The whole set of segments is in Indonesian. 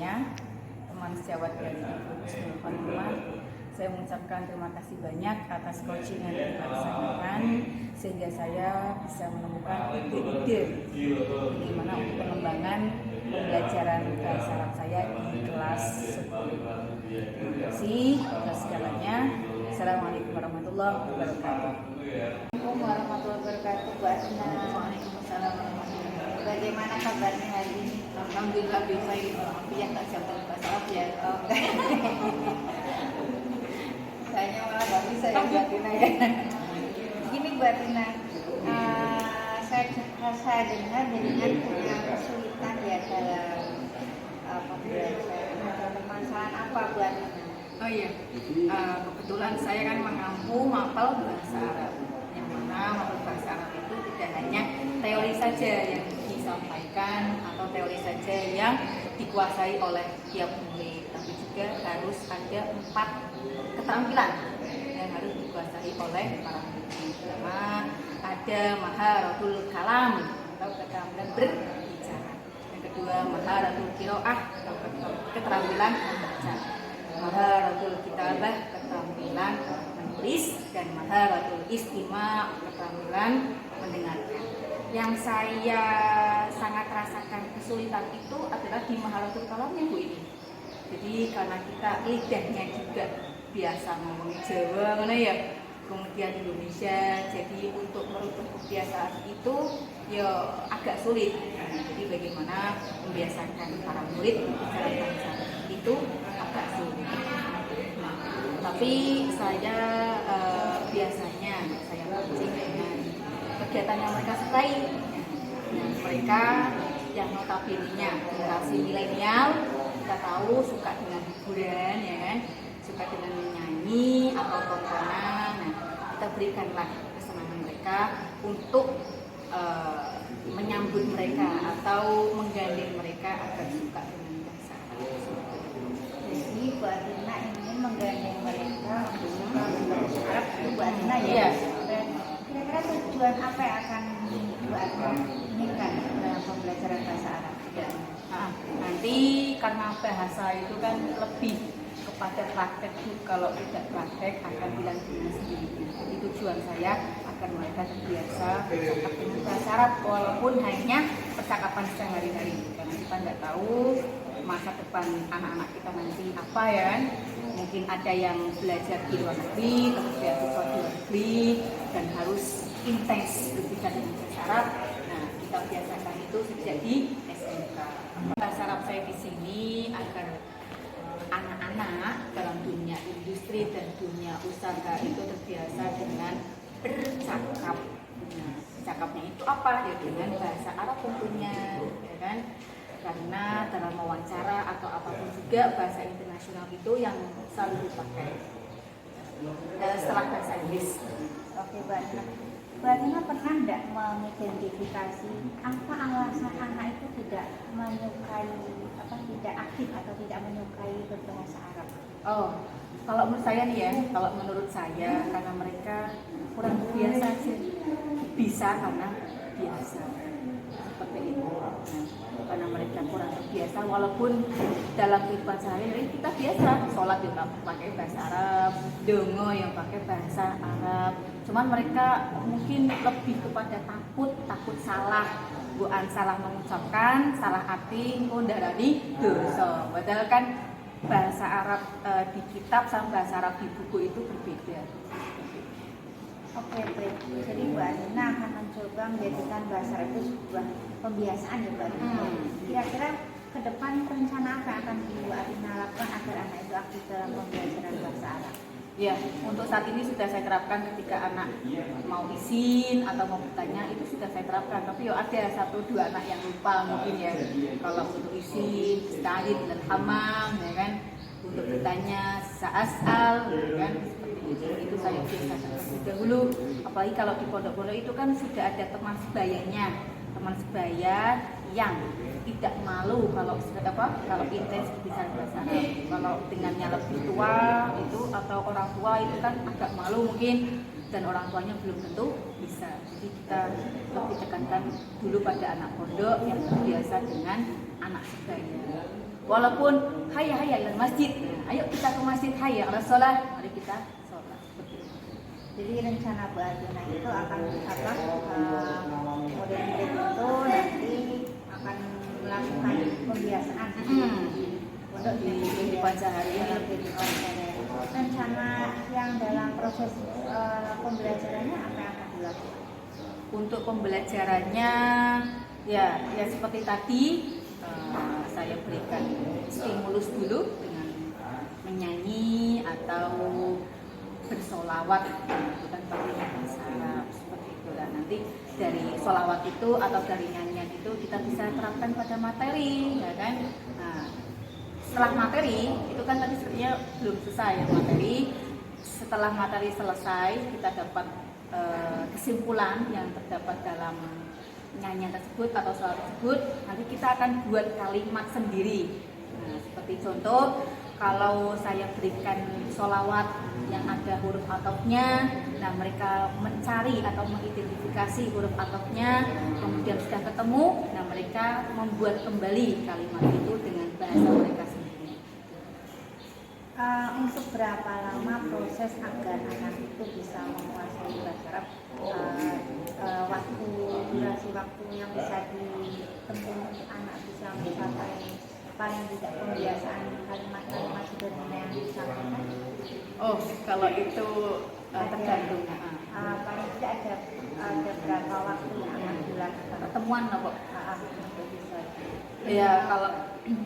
semuanya, teman sejawat dari Husnul Khotimah. Saya mengucapkan terima kasih banyak atas coaching yang dilaksanakan sehingga saya bisa menemukan ide-ide bagaimana untuk pengembangan pembelajaran bahasa Arab saya di kelas 10. Terima kasih atas segalanya. Assalamualaikum warahmatullahi wabarakatuh. Assalamualaikum warahmatullahi wabarakatuh, Bu Asna. Waalaikumsalam warahmatullahi wabarakatuh. Bagaimana kabarnya hari ini? Alhamdulillah bisa ya tak jawab bahasa Arab ya. Saya malah nggak bisa ya, Bu Atina ya. Gini Bu Atina, saya dengar dengan punya kesulitan ya dalam pembelajaran. Ada permasalahan apa Bu Atina? Oh iya, kebetulan saya kan mengampu mapel bahasa Arab. Yang mana mapel bahasa Arab itu tidak hanya teori saja yang disampaikan atau teori saja yang dikuasai oleh tiap murid, tapi juga harus ada 4 keterampilan yang harus dikuasai oleh para murid. Pertama, ada maharatul kalam atau keterampilan berbicara. Yang kedua, maharatul qiraah atau keterampilan membaca. Maharatul kitabah, keterampilan menulis, dan maharatul istima', keterampilan mendengarkan. Yang saya sangat rasakan kesulitan itu adalah di maharatul kalamnya Bu ini. Jadi karena kita lidahnya juga biasa ngomong Jawa mana ya, kemudian Indonesia, jadi untuk merubah kebiasaan itu ya agak sulit. Jadi bagaimana membiasakan para murid bicara bahasa itu agak sulit. Nah, tapi saya biasanya saya coaching dengan kegiatan yang mereka sukai. Nah, mereka yang notabene-nya generasi milenial, kita tahu suka dengan hiburan ya kan, suka dengan menyanyi atau tontonan. Nah, kita berikanlah kesenangan mereka untuk menyambut mereka atau menggandeng mereka agar suka dengan bahasa Arab. Jadi Bu Atina ingin menggandeng mereka untuk suka bahasa Arab, Bu Atina ya. Iya. Dan kira-kira tujuan apa yang akan Bu Atina inginkan dalam pembelajaran bahasa Arab? Dan nanti karena bahasa itu kan lebih kepada praktek, kalau tidak praktek akan bilang dengan sendirinya. Jadi tujuan saya agar mereka terbiasa bercakap dengan bahasa Arab walaupun hanya percakapan sehari-hari, karena kita nggak tahu masa depan anak-anak kita nanti apa ya kan. Mungkin ada yang belajar di luar negeri, kemudian di luar negeri dan harus intens berbicara dengan bahasa Arab. Nah, kita biasakan itu sejak di SMK. Bahasa Arab saya di sini agar anak-anak dalam dunia industri dan dunia usaha itu terbiasa dengan bercakap. Nah, bercakapnya itu apa? Ya dengan bahasa Arab tentunya, ya kan? Karena dalam wawancara atau apapun juga bahasa internasional itu yang selalu dipakai setelah bahasa Inggris. Oke, Bu Atina. Bu Atina pernah tidak mengidentifikasi apa alasan anak itu tidak menyukai, tidak aktif atau tidak menyukai berbahasa Arab? Oh, kalau menurut saya nih ya, karena mereka kurang biasa sih, bisa karena biasa seperti itu. Nah, karena mereka kurang terbiasa, walaupun dalam kehidupan sehari-hari kita biasa sholat juga pakai bahasa Arab, dongo yang pakai bahasa Arab. Cuman mereka mungkin lebih kepada takut salah, bukan salah mengucapkan, salah arti, ndarani dosa. Padahal kan bahasa Arab di kitab sama bahasa Arab di buku itu berbeda. Oke, baik. Jadi Bu Atina akan mencoba menjadikan bahasa Arab itu sebuah pembiasaan ya Bu Atina. Kira-kira ke depan rencana apa yang akan Bu Atina lakukan agar anak itu aktif dalam pembelajaran bahasa Arab? Ya, untuk saat ini sudah saya terapkan ketika anak mau izin atau mau bertanya itu sudah saya terapkan. Tapi ada 1-2 anak yang lupa mungkin ya. Kalau untuk izin, ista'id dan hamam, ya kan, untuk bertanya sa'as'al, ya kan, seperti itu saya biasakan terlebih dahulu. Apalagi kalau di pondok-pondok itu kan sudah ada teman sebaya yang tidak malu kalau intens berbicara bahasa Arab. Kalau dengannya lebih tua itu atau orang tua itu kan agak malu mungkin, dan orang tuanya belum tentu bisa. Jadi kita lebih tekankan dulu pada anak pondok yang terbiasa dengan anak sebaya. Walaupun hayya hayya ilal masjid, ayo kita ke masjid, hayya ala sholat, mari kita sholat. Jadi rencana Bu Adina itu akan murid-murid itu nanti akan melakukan pembiasaan untuk di Pancahari. Rencana yang dalam proses pembelajarannya apa yang akan dilakukan? Untuk pembelajarannya ya seperti tadi saya berikan stimulus dulu dengan menyanyi atau bersolawat, itu kan pakai bahasa Arab seperti itu. Dan nanti dari solawat itu atau dari nyanyian itu kita bisa terapkan pada materi, ya kan? Nah, setelah materi itu kan tadi sebenarnya belum selesai ya materi. Setelah materi selesai kita dapat kesimpulan yang terdapat dalam nyanyian tersebut atau solawat tersebut. Nanti kita akan buat kalimat sendiri. Nah, seperti contoh, kalau saya berikan solawat yang ada huruf atofnya, nah mereka mencari atau mengidentifikasi huruf atofnya, kemudian sudah ketemu, nah mereka membuat kembali kalimat itu dengan bahasa mereka sendiri. Untuk berapa lama proses agar anak itu bisa menguasai bahasa Arab? Durasi waktu yang bisa ditempuh untuk anak bisa mencapai paling tidak pembiasaan kalimat-kalimat sederhana yang disampaikan? Oh, kalau itu tergantung. Paling tidak ada berapa waktu yang akan dilakukan Pertemuan lah, Pak. untuk bisa. Ya, kalau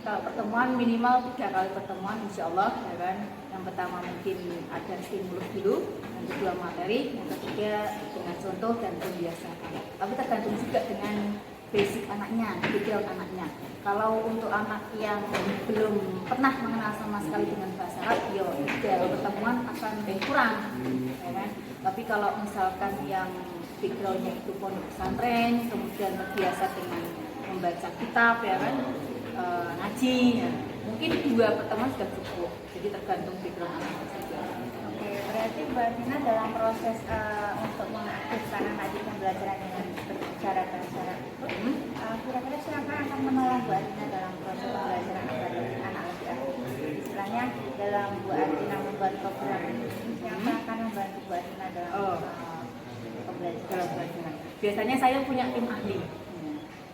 pertemuan minimal 3 kali pertemuan, insya Allah, ya kan. Yang pertama mungkin ada stimulus dulu, yang kedua materi, yang ketiga dengan contoh dan pembiasaan. Tapi tergantung juga dengan basic anaknya, background anaknya. Kalau untuk anak yang belum pernah mengenal sama sekali dengan bahasa Arab, ya 3 pertemuan akan kurang, ya kan. Tapi kalau misalkan yang backgroundnya itu pondok pesantren, kemudian terbiasa dengan membaca kitab, ya kan, ngaji, ya. Mungkin 2 pertemuan sudah cukup. Jadi tergantung background anak saja. Oke, berarti Mbak Tina dalam proses untuk mengaktifkan anak di pembelajaran dengan berbicara bahasa Arab itu, kira-kira siapa yang akan menolong Mbak Tina dalam proses pembelajaran agar anak lebih aktif? Istilahnya dalam Mbak Tina membuat program ini, siapa akan membantu Mbak Tina dalam pembelajaran? Biasanya saya punya tim ahli.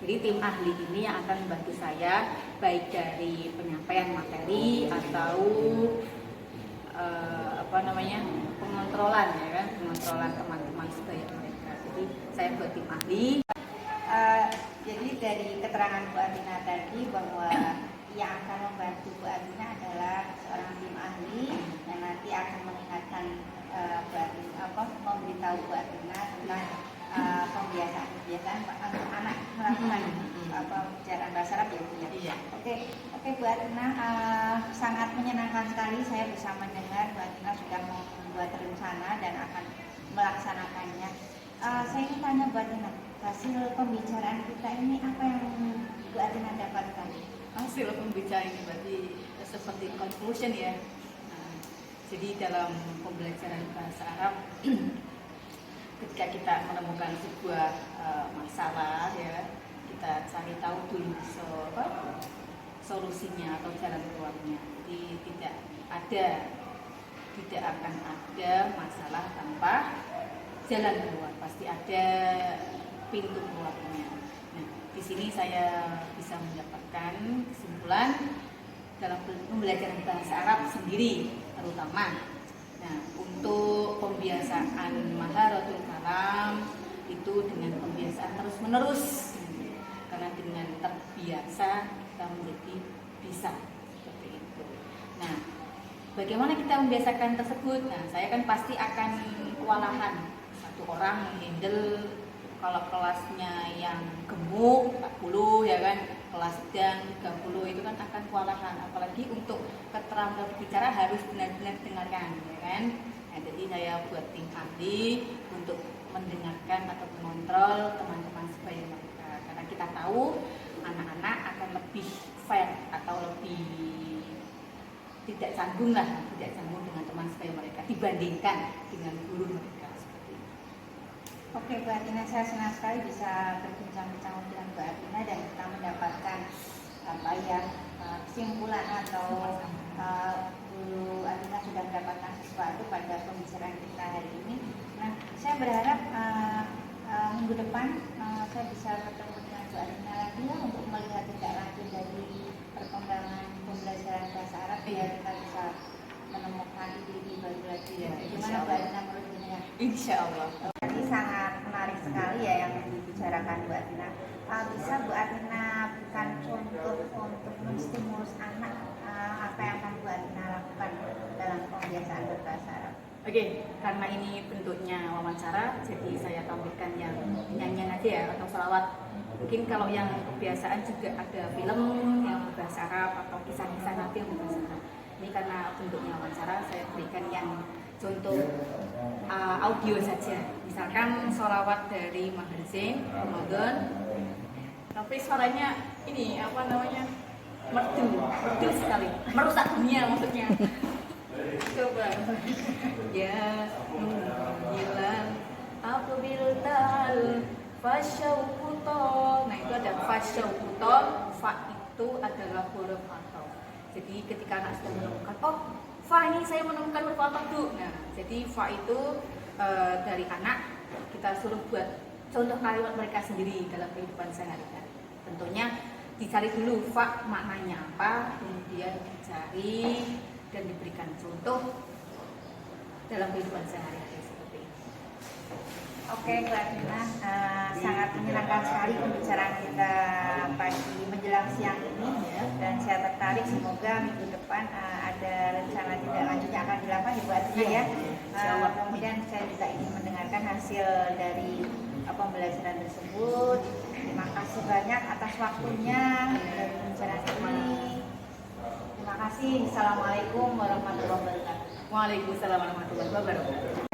Jadi tim ahli ini yang akan membantu saya baik dari penyampaian materi atau pengontrolan, ya kan, pengontrolan teman-teman sebaya mereka. Jadi saya buat tim ahli. Jadi dari keterangan Bu Adina tadi bahwa yang akan membantu Bu Adina adalah seorang tim ahli yang nanti akan mengingatkan Bu Adina, memberitahu Bu Adina tentang pembiasaan untuk anak melakukan pembelajaran bahasa Arab, ya Bu ya. Iya. Oke Bu Adina, sangat menyenangkan sekali saya bisa mendengar Bu Adina sudah membuat rencana dan akan melaksanakannya. Saya ingin tanya Bu Adina, hasil pembicaraan kita ini apa yang Bu Adina dapatkan? Hasil pembicaraan ini berarti seperti conclusion ya. Nah, jadi dalam pembelajaran bahasa Arab ketika kita menemukan sebuah masalah, ya, kita cari tahu dulu solusinya atau jalan keluarnya. Jadi tidak akan ada masalah tanpa jalan keluar, pasti ada pintu keluarnya. Nah, di sini saya bisa mendapatkan kesimpulan dalam pembelajaran bahasa Arab sendiri terutama. Nah, untuk pembiasaan maharatul kalam itu dengan pembiasaan terus-menerus. Karena dengan terbiasa kita menjadi bisa seperti itu. Nah, bagaimana kita membiasakan tersebut? Nah, saya kan pasti akan kewalahan. Satu orang handle kalau kelasnya yang gemuk 40, ya kan, kelas sedang 30 itu kan akan kewalahan, apalagi untuk keterampilan berbicara harus benar-benar dengarkan, ya kan. Nah, jadi saya buat tim ahli untuk mendengarkan atau mengontrol teman-teman sebaya mereka, karena kita tahu anak-anak akan lebih fair atau lebih tidak canggung dengan teman sebaya mereka dibandingkan dengan guru mereka. Oke Bu Adina, saya senang sekali bisa berbincang-bincang dengan Bu Adina dan kita mendapatkan kesimpulan atau Bu Atina sudah mendapatkan sesuatu pada pembicaraan kita hari ini. Nah, saya berharap minggu depan saya bisa ketemu dengan Bu Atina lagi ya, untuk melihat tindak lanjut dari perkembangan pembelajaran bahasa Arab biar kita bisa menemukan ide-ide baru lagi ya. Gimana Bu Atina menurut ini ya? Insya Allah. Tadi sangat menarik sekali ya yang dibicarakan Bu Atina. Bisa Bu Atina berikan contoh untuk menstimulus anak apa yang akan Bu Atina lakukan dalam pembiasaan berbahasa Arab? Oke, karena ini bentuknya wawancara, jadi saya tampilkan yang nyanyian aja ya, atau salawat. Mungkin kalau yang kebiasaan juga ada film yang berbahasa Arab atau kisah-kisah Nabi yang berbahasa Arab. Ini karena bentuknya wawancara, saya berikan yang contoh audio saja. Misalkan salawat dari Maher Zain Ramadan, tapi suaranya ini apa namanya, merdu sekali, merusak dunia maksudnya. Coba ya bilang aku biltal fasyaukuto. Nah itu ada fasyaukuto, fa itu adalah huruf atau. Jadi ketika anak sudah menemukan, oh fa ini saya menemukan huruf atau tuh. Nah jadi fa itu dari anak kita suruh buat contoh kalimat mereka sendiri dalam kehidupan sehari-hari. Tentunya dicari dulu fa maknanya apa, kemudian dicari dan diberikan contoh dalam kehidupan sehari-hari seperti ini. Oke, Bu Atina, sangat menyenangkan sekali pembicaraan kita pagi menjelang siang ini ya. Dan saya tertarik, semoga minggu depan ada rencana tindak lanjut yang akan dilakukan di Bu Atina ya. Kemudian saya juga ingin mendengarkan hasil dari pembelajaran tersebut. Terima kasih banyak atas waktunya dari pembicaraan ini. Terima kasih. Assalamualaikum warahmatullahi wabarakatuh. Waalaikumsalam warahmatullahi wabarakatuh.